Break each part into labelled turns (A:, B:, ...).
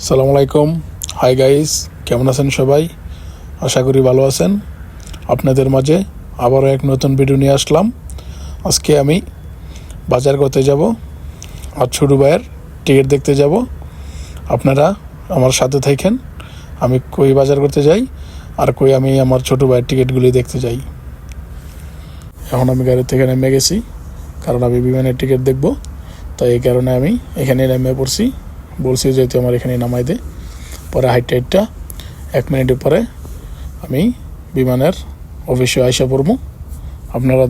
A: সালামু আলাইকুম, hi guys, কেমন আছেন সবাই? আশা করি ভালো আছেন। আপনাদের মাঝে আবারও এক নতুন ভিডিও নিয়ে আসলাম। আজকে আমি বাজার করতে যাব আর ছোটো ভাইয়ের টিকিট দেখতে যাব। আপনারা আমার সাথে থাকেন, আমি কই বাজার করতে যাই আর কই আমি আমার ছোটো ভাইয়ের টিকিটগুলি দেখতে যাই। এখন আমি গাড়ি থেকে নেমে গেছি, কারণ আমি বিমানের টিকিট দেখব, তাই এই কারণে আমি এখানে নেমে পড়ছি। বলছি যেহেতু আমার এখানে নামাই দে, পরে হাইটটা 1 মিনিটের পরে আমি বিমানের অফিসে আইসা পড়বো। আপনারা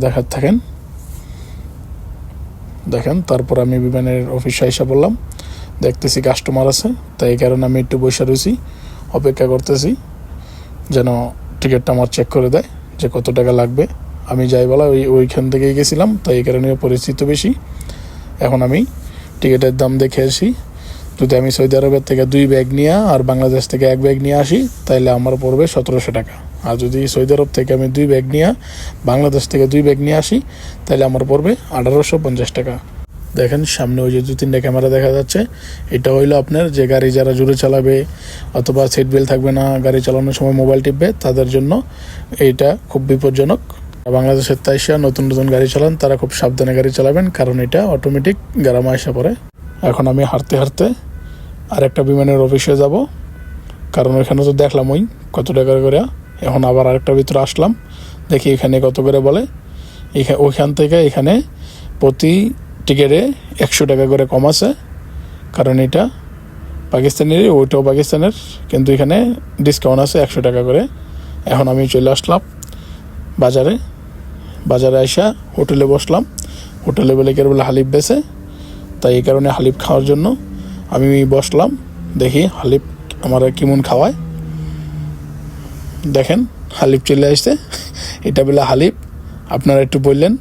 A: দেখেন। তারপর আমি বিমানের অফিসে আইসা পড়লাম, দেখতেছি কাস্টমার আছে, তাই এই কারণে আমি একটু বসে রয়েছি, অপেক্ষা করতেছি যেন টিকিটটা আমার চেক করে দেয় যে কত টাকা লাগবে। আমি যাই বলা ওইখান থেকেই গেছিলাম, তাই এই কারণে পরিচিত বেশি। এখন আমি টিকিটের দাম দেখে আসি। যদি আমি সৌদি আরবের থেকে 2 ব্যাগ নিয়ে আর বাংলাদেশ থেকে 1 ব্যাগ নিয়ে আসি, তাহলে আমার পড়বে 1700 টাকা। আর যদি সৌদি আরব থেকে আমি 2 ব্যাগ নিয়ে বাংলাদেশ থেকে 2 ব্যাগ নিয়ে আসি, তাহলে আমার পড়বে 1850 টাকা। দেখেন সামনে ওই যে 2-3টা ক্যামেরা দেখা যাচ্ছে, এটা হইলো আপনার যে গাড়ি যারা জোরে চালাবে অথবা সিট বেল্ট থাকবে না, গাড়ি চালানোর সময় মোবাইল টিপবে, তাদের জন্য এইটা খুব বিপজ্জনক। বাংলাদেশের তাইসা নতুন গাড়ি চালান, তারা খুব সাবধানে গাড়ি চালাবেন, কারণ এটা অটোমেটিক গ্রামে আসা পড়ে। এখন আমি হাঁটতে আর একটা বিমানের অফিসে যাব, কারণ ওইখানে তো দেখলাম ওই কত টাকা করে। এখন আবার আরেকটা ভিতরে আসলাম, দেখি এখানে কত করে বলে। ওইখান থেকে এখানে প্রতি টিকিটে 100 টাকা করে কম আছে, কারণ এটা পাকিস্তানেরই, ওইটাও পাকিস্তানের, কিন্তু এখানে ডিসকাউন্ট আছে 100 টাকা করে। এখন আমি চলে আসলাম বাজারে আইসা হোটেলে বসলাম। হোটেলে বলে কেবল হালিফ বেছে, তাই এই কারণে হালিফ খাওয়ার জন্য আমি বসলাম। দেখি হালিফ আমার কেমন খাওয়ায়। দেখেন হালিফ চলে আসছে, এটা বলে হালিফ। আপনারা একটু বললেন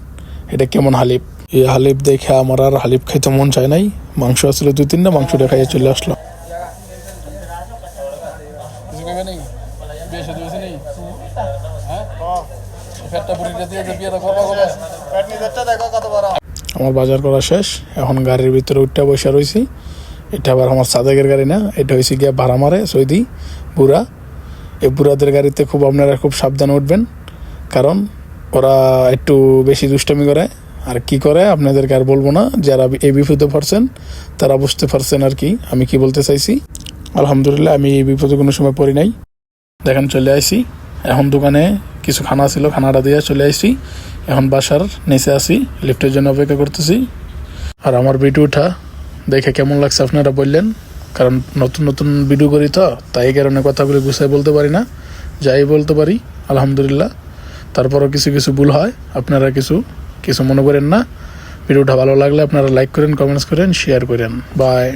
A: এটা কেমন হালিফ। এই হালিফ দেখে আমার আর হালিফ খাইতে মন চায় নাই। মাংস আসছিল 2-3টা, মাংসটা খাইয়ে চলে আসলাম। আমার বাজার করা শেষ, এখন গাড়ির ভিতরে উঠটা বসে রয়েছি। এটা আবার আমার সাদেকের গাড়ি না, এটা হয়েছে গিয়া ভাড়া মারে সৌদি বুড়া। এই বুড়াদের গাড়িতে আপনারা খুব সাবধানে উঠবেন, কারণ ওরা একটু বেশি দুষ্টামি করে। আর কি করে আপনাদেরকে আর বলবো না, যারা এই বিপদে পড়ছেন তারা বুঝতে পারছেন আর কি আমি কি বলতে চাইছি। আলহামদুলিল্লাহ আমি এই বিপদে কোনো সময় পড়ি নাই। দেখেন চলে আইসি, এখন দোকানে কিছু খানা ছিল, খানাটা দিয়ে চলে আইসি। এখন বাসার নিচে আসি, লিফটের জন্য অপেক্ষা করতেছি। আর আমার ভিডিওটা দেখে কেমন লাগছে আপনারা বললেন, কারণ নতুন ভিডিও করি তো, তাই এই কারণে কথাগুলি গুছাই বলতে পারি না, যাই বলতে পারি আলহামদুলিল্লাহ। তারপরও কিছু ভুল হয়, আপনারা কিছু মনে করেন না। ভিডিওটা ভালো লাগলে আপনারা লাইক করেন, কমেন্টস করেন, শেয়ার করেন। বাই।